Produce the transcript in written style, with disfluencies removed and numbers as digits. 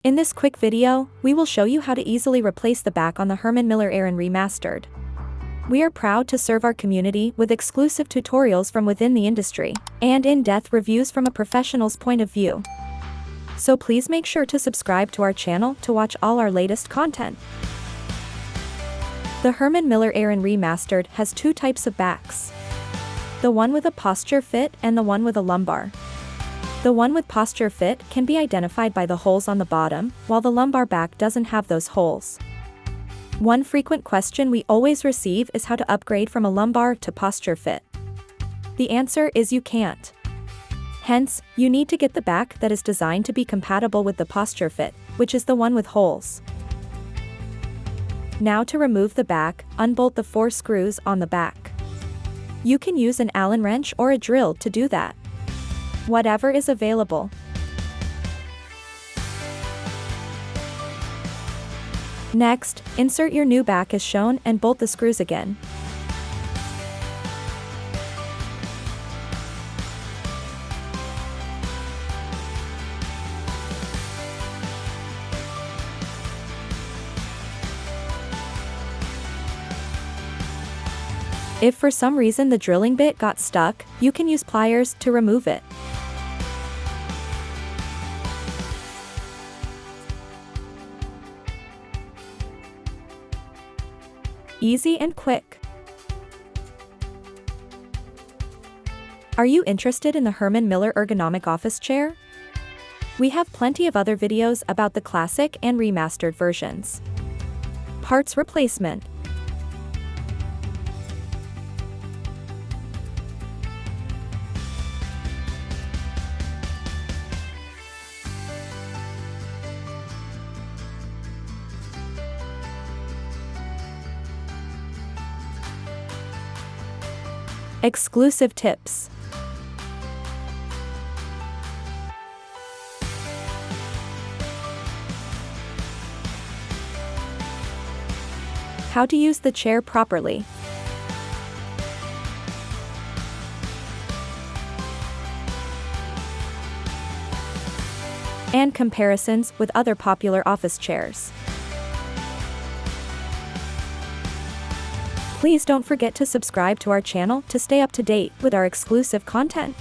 In this quick video, we will show you how to easily replace the back on the Herman Miller Aeron Remastered. We are proud to serve our community with exclusive tutorials from within the industry, and in-depth reviews from a professional's point of view. So please make sure to subscribe to our channel to watch all our latest content. The Herman Miller Aeron Remastered has two types of backs. The one with a PostureFit and the one with a lumbar. The one with PostureFit can be identified by the holes on the bottom, while the lumbar back doesn't have those holes. One frequent question we always receive is how to upgrade from a lumbar to PostureFit. The answer is you can't. Hence, you need to get the back that is designed to be compatible with the PostureFit, which is the one with holes. Now to remove the back, unbolt the 4 screws on the back. You can use an Allen wrench or a drill to do that. Whatever is available. Next, insert your new back as shown and bolt the screws again. If for some reason the drilling bit got stuck, you can use pliers to remove it. Easy and quick. Are you interested in the Herman Miller ergonomic office chair? We have plenty of other videos about the classic and remastered versions. Parts replacement. Exclusive tips. How to use the chair properly. And comparisons with other popular office chairs. Please don't forget to subscribe to our channel to stay up to date with our exclusive content.